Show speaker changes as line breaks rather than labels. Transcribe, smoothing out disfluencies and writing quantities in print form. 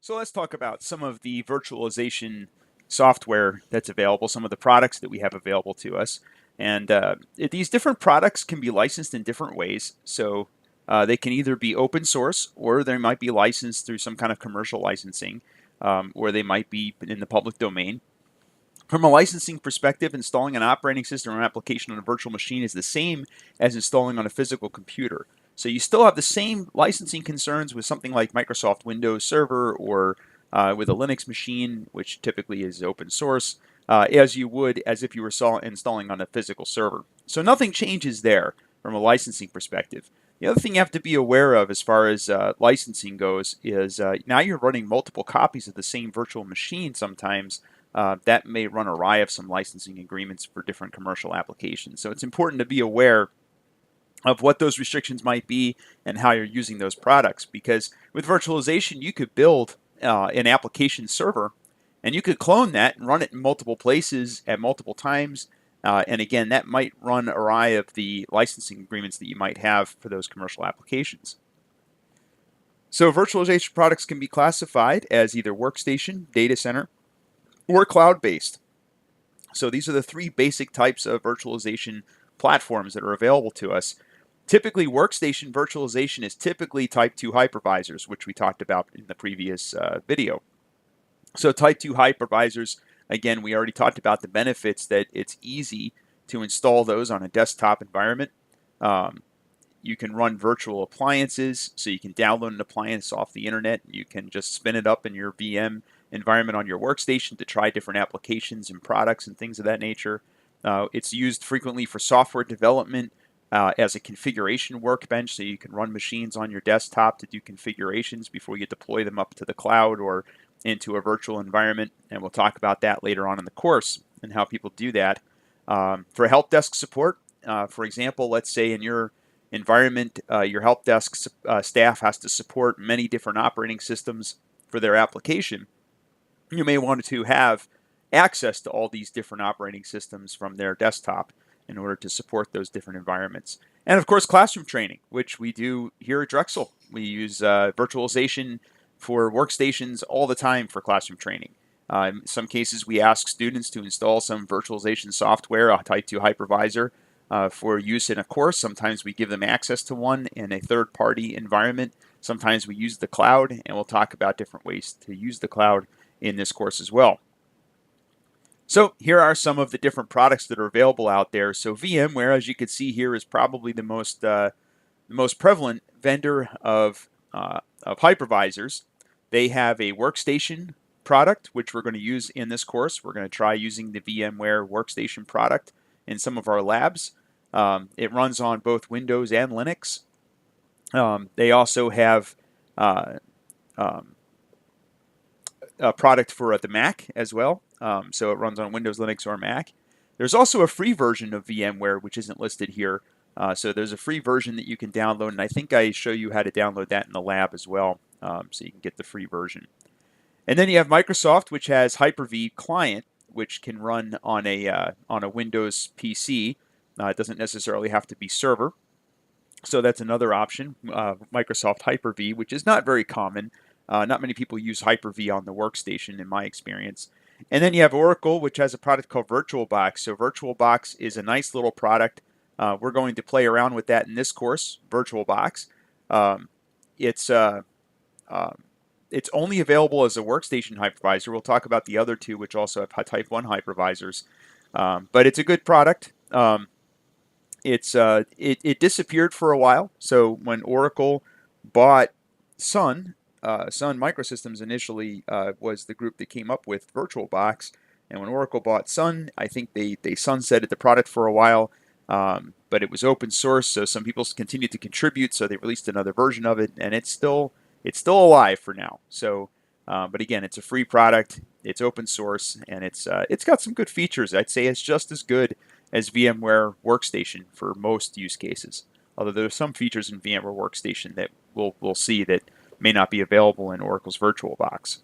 So let's talk about some of the virtualization software that's available, some of the products that we have available to us. And these different products can be licensed in different ways. So they can either be open source or they might be licensed through some kind of commercial licensing, or they might be in the public domain. From a licensing perspective, installing an operating system or application on a virtual machine is the same as installing on a physical computer. So you still have the same licensing concerns with something like Microsoft Windows Server or with a Linux machine, which typically is open source, as you would as if you were installing on a physical server. So nothing changes there from a licensing perspective. The other thing you have to be aware of as far as licensing goes is now you're running multiple copies of the same virtual machine sometimes. That may run awry of some licensing agreements for different commercial applications. So it's important to be aware of what those restrictions might be and how you're using those products. Because with virtualization, you could build an application server and you could clone that and run it in multiple places at multiple times. And again, that might run awry of the licensing agreements that you might have for those commercial applications. So virtualization products can be classified as either workstation, data center, or cloud-based. So these are the three basic types of virtualization platforms that are available to us. Typically, workstation virtualization is typically type 2 hypervisors, which we talked about in the previous video. So type 2 hypervisors, again, we already talked about the benefits that it's easy to install those on a desktop environment. You can run virtual appliances, so you can download an appliance off the internet. You can just spin it up in your VM environment on your workstation to try different applications and products and things of that nature. It's used frequently for software development as a configuration workbench, so you can run machines on your desktop to do configurations before you deploy them up to the cloud or into a virtual environment. And we'll talk about that later on in the course and how people do that. For help desk support, for example, let's say in your environment, your help desk staff has to support many different operating systems for their application. You may want to have access to all these different operating systems from their desktop in order to support those different environments. And of course, classroom training, which we do here at Drexel. We use virtualization for workstations all the time for classroom training. In some cases, we ask students to install some virtualization software, a Type 2 hypervisor, for use in a course. Sometimes we give them access to one in a third-party environment. Sometimes we use the cloud, and we'll talk about different ways to use the cloud in this course as well. So here are some of the different products that are available out there. So VMware, as you can see here, is probably the most prevalent vendor of hypervisors. They have a workstation product, which we're going to use in this course. We're going to try using the VMware Workstation product in some of our labs. It runs on both Windows and Linux. They also have a product for the Mac as well. So it runs on Windows, Linux, or Mac. There's also a free version of VMware, which isn't listed here. So there's a free version that you can download, and I think I show you how to download that in the lab as well, so you can get the free version. And then you have Microsoft, which has Hyper-V Client, which can run on a Windows PC. It doesn't necessarily have to be server. So that's another option, Microsoft Hyper-V, which is not very common. Not many people use Hyper-V on the workstation in my experience. And then you have Oracle, which has a product called Virtualbox. So Virtualbox is a nice little product. We're going to play around with that in this course, Virtualbox. It's only available as a workstation hypervisor. We'll talk about the other two, which also have Type 1 hypervisors. But it's a good product. It disappeared for a while. So when Oracle bought Sun Microsystems initially was the group that came up with VirtualBox, and when Oracle bought Sun, I think they sunsetted the product for a while, but it was open source, so some people continued to contribute, so they released another version of it, and it's still alive for now. So, but again, it's a free product, it's open source, and it's got some good features. I'd say it's just as good as VMware Workstation for most use cases, although there are some features in VMware Workstation that we'll see that may not be available in Oracle's VirtualBox.